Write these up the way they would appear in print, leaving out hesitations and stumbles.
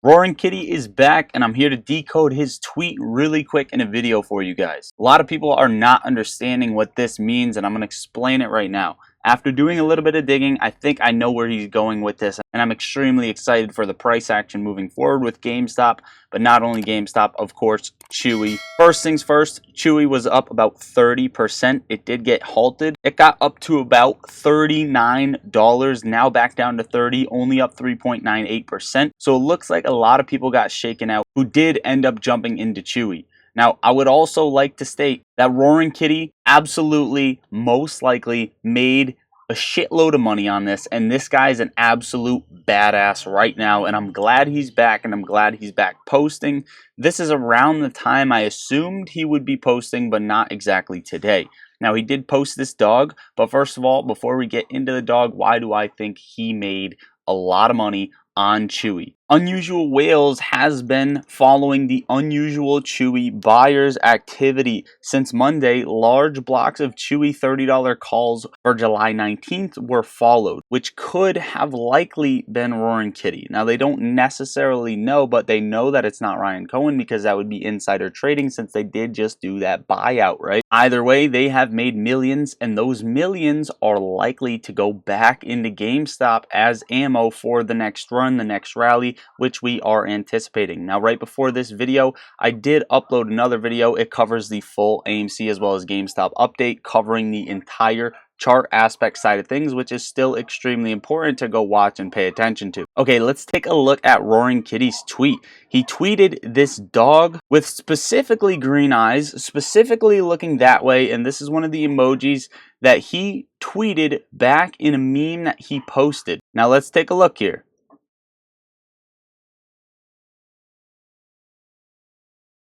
Roaring Kitty is back, and I'm here to decode his tweet really quick in a video for you guys. A lot of people are not understanding what this means, and I'm going to explain it right now. After doing a little bit of digging, I think I know where he's going with this, and I'm extremely excited for the price action moving forward with GameStop, but not only GameStop, of course, Chewy. First things first, Chewy was up about 30%. It did get halted. It got up to about $39, now back down to 30, only up 3.98%. So it looks like a lot of people got shaken out who did end up jumping into Chewy. Now, I would also like to state that Roaring Kitty absolutely, most likely, made a shitload of money on this, and this guy's an absolute badass right now, and I'm glad he's back, and I'm glad he's back posting. This is around the time I assumed he would be posting, but not exactly today. Now, he did post this dog, but first of all, before we get into the dog, why do I think he made a lot of money on Chewy? Unusual Whales has been following the Unusual Chewy buyers activity. Since Monday, large blocks of Chewy $30 calls for July 19th were followed, which could have likely been Roaring Kitty. Now, they don't necessarily know, but they know that it's not Ryan Cohen because that would be insider trading since they did just do that buyout, right? Either way, they have made millions, and those millions are likely to go back into GameStop as ammo for the next run, the next rally, which we are anticipating. Now, right before this video, I did upload another video. It covers the full AMC as well as GameStop update, covering the entire chart aspect side of things, which is still extremely important to go watch and pay attention to. Okay, let's take a look at Roaring Kitty's tweet. He tweeted this dog with specifically green eyes, specifically looking that way, and this is one of the emojis that he tweeted back in a meme that he posted. Now, let's take a look here.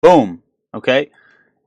Boom. Okay.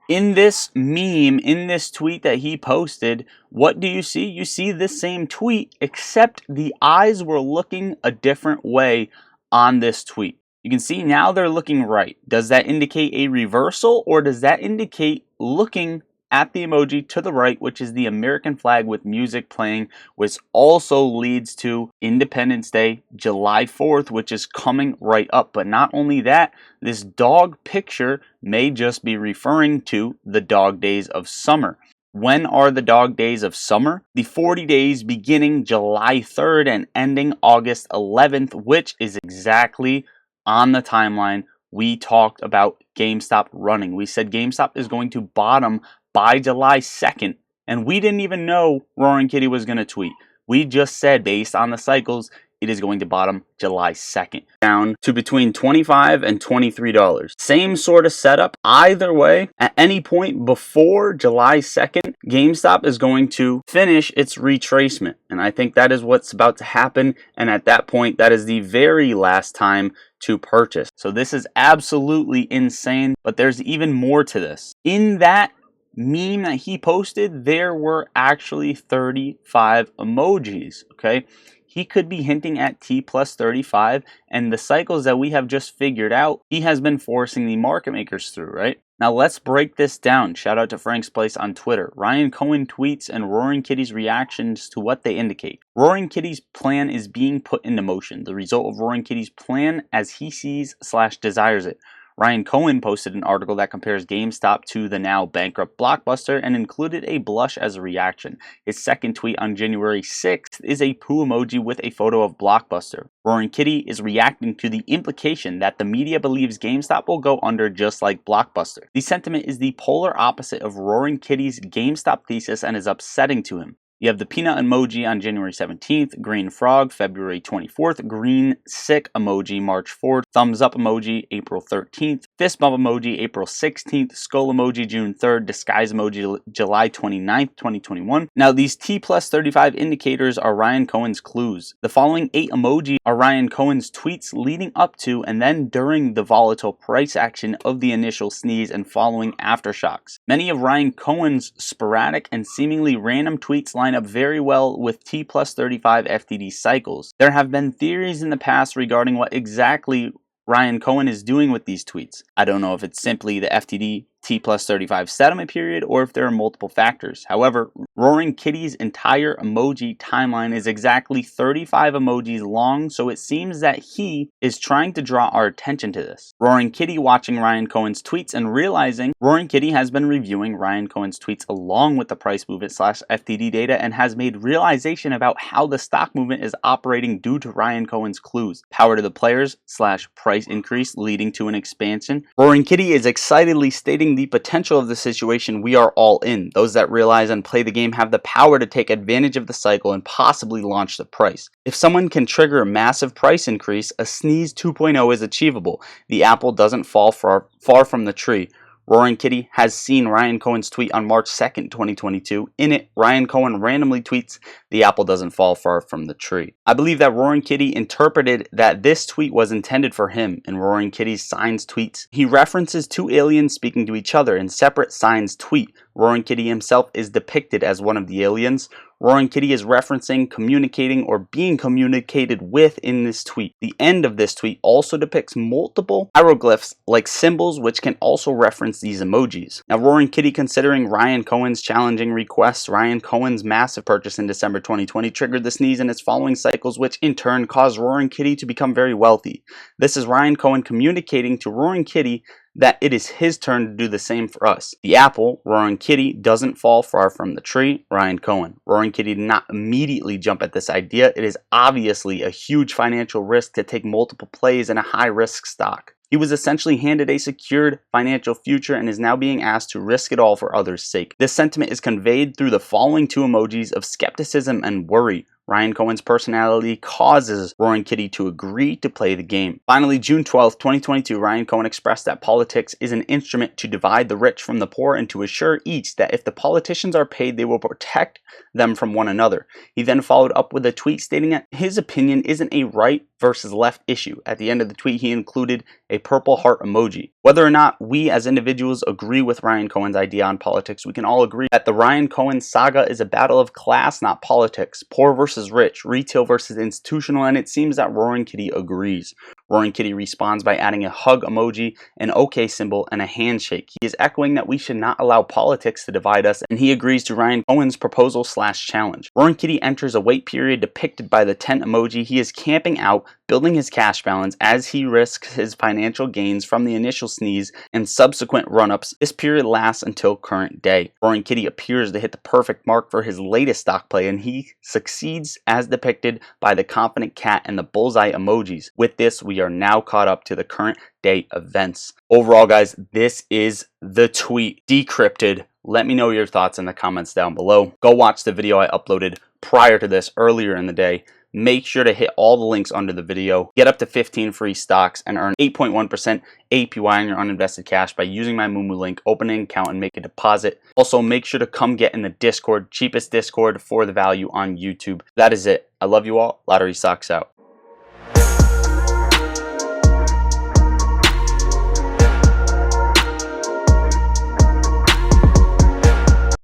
In this meme, in this tweet that he posted, what do you see? You see this same tweet, except the eyes were looking a different way on this tweet. You can see now they're looking right. Does that indicate a reversal, or does that indicate looking at the emoji to the right, which is the American flag with music playing, which also leads to Independence Day, July 4th, which is coming right up. But not only that, this dog picture may just be referring to the dog days of summer. When are the dog days of summer? The 40 days beginning July 3rd and ending August 11th, which is exactly on the timeline we talked about GameStop running. We said GameStop is going to bottom by July 2nd, and we didn't even know Roaring Kitty was going to tweet. We just said, based on the cycles, it is going to bottom July 2nd, down to between $25 and $23. Same sort of setup. Either way, at any point before July 2nd, GameStop is going to finish its retracement, and I think that is what's about to happen, and at that point, that is the very last time to purchase. So this is absolutely insane, but there's even more to this. In that meme that he posted, there were actually 35 emojis, okay? He could be hinting at T plus 35, and the cycles that we have just figured out, he has been forcing the market makers through, right? Now let's break this down. Shout out to Frank's Place on Twitter. Ryan Cohen tweets and Roaring Kitty's reactions to what they indicate. Roaring Kitty's plan is being put into motion. The result of Roaring Kitty's plan as he sees / desires it. Ryan Cohen posted an article that compares GameStop to the now bankrupt Blockbuster and included a blush as a reaction. His second tweet on January 6th is a poo emoji with a photo of Blockbuster. Roaring Kitty is reacting to the implication that the media believes GameStop will go under just like Blockbuster. The sentiment is the polar opposite of Roaring Kitty's GameStop thesis and is upsetting to him. You have the peanut emoji on January 17th, green frog February 24th, green sick emoji March 4th, thumbs up emoji April 13th, fist bump emoji April 16th, skull emoji June 3rd, disguise emoji July 29th, 2021. Now these T plus 35 indicators are Ryan Cohen's clues. The following 8 emoji are Ryan Cohen's tweets leading up to and then during the volatile price action of the initial sneeze and following aftershocks. Many of Ryan Cohen's sporadic and seemingly random tweets line up very well with T plus 35 FTD cycles. There have been theories in the past regarding what exactly Ryan Cohen is doing with these tweets. I don't know if it's simply the FTD T plus 35 settlement period or if there are multiple factors. However, Roaring Kitty's entire emoji timeline is exactly 35 emojis long, so it seems that he is trying to draw our attention to this. Roaring Kitty watching Ryan Cohen's tweets and realizing Roaring Kitty has been reviewing Ryan Cohen's tweets along with the price movement / FTD data and has made realization about how the stock movement is operating due to Ryan Cohen's clues. Power to the players / price increase leading to an expansion. Roaring Kitty is excitedly stating the potential of the situation we are all in. Those that realize and play the game have the power to take advantage of the cycle and possibly launch the price. If someone can trigger a massive price increase, a sneeze 2.0 is achievable. The apple doesn't fall far from the tree. Roaring Kitty has seen Ryan Cohen's tweet on March 2nd, 2022. In it, Ryan Cohen randomly tweets, "The apple doesn't fall far from the tree." I believe that Roaring Kitty interpreted that this tweet was intended for him. In Roaring Kitty's signs tweets, he references two aliens speaking to each other in separate signs tweet. Roaring Kitty himself is depicted as one of the aliens. Roaring Kitty is referencing, communicating, or being communicated with in this tweet. The end of this tweet also depicts multiple hieroglyphs like symbols which can also reference these emojis. Now, Roaring Kitty considering Ryan Cohen's challenging requests, Ryan Cohen's massive purchase in December 2020 triggered the sneeze in its following cycles, which in turn caused Roaring Kitty to become very wealthy. This is Ryan Cohen communicating to Roaring Kitty that it is his turn to do the same for us. The apple, Roaring Kitty, doesn't fall far from the tree, Ryan Cohen. Roaring Kitty did not immediately jump at this idea. It is obviously a huge financial risk to take multiple plays in a high-risk stock. He was essentially handed a secured financial future and is now being asked to risk it all for others' sake. This sentiment is conveyed through the following two emojis of skepticism and worry. Ryan Cohen's personality causes Roaring Kitty to agree to play the game. Finally, June 12th, 2022, Ryan Cohen expressed that politics is an instrument to divide the rich from the poor and to assure each that if the politicians are paid, they will protect them from one another. He then followed up with a tweet stating that his opinion isn't a right versus left issue. At the end of the tweet, he included a purple heart emoji. Whether or not we as individuals agree with Ryan Cohen's idea on politics, we can all agree that the Ryan Cohen saga is a battle of class, not politics. Poor versus rich, retail versus institutional, and it seems that Roaring Kitty agrees. Roaring Kitty responds by adding a hug emoji, an OK symbol, and a handshake. He is echoing that we should not allow politics to divide us, and he agrees to Ryan Cohen's proposal / challenge. Roaring Kitty enters a wait period depicted by the tent emoji. He is camping out, building his cash balance as he risks his financial gains from the initial sneeze and subsequent run-ups. This period lasts until current day. Roaring Kitty appears to hit the perfect mark for his latest stock play, and he succeeds as depicted by the confident cat and the bullseye emojis. With this, we are now caught up to the current day events. Overall, guys, this is the tweet decrypted. Let me know your thoughts in the comments down below. Go watch the video I uploaded prior to this earlier in the day. Make sure to hit all the links under the video. Get up to 15 free stocks and earn 8.1% APY on your uninvested cash by using my Moomoo link. Open an account and make a deposit. Also, make sure to come get in the Discord, cheapest Discord for the value on YouTube. That is it. I love you all. Lottery Socks out.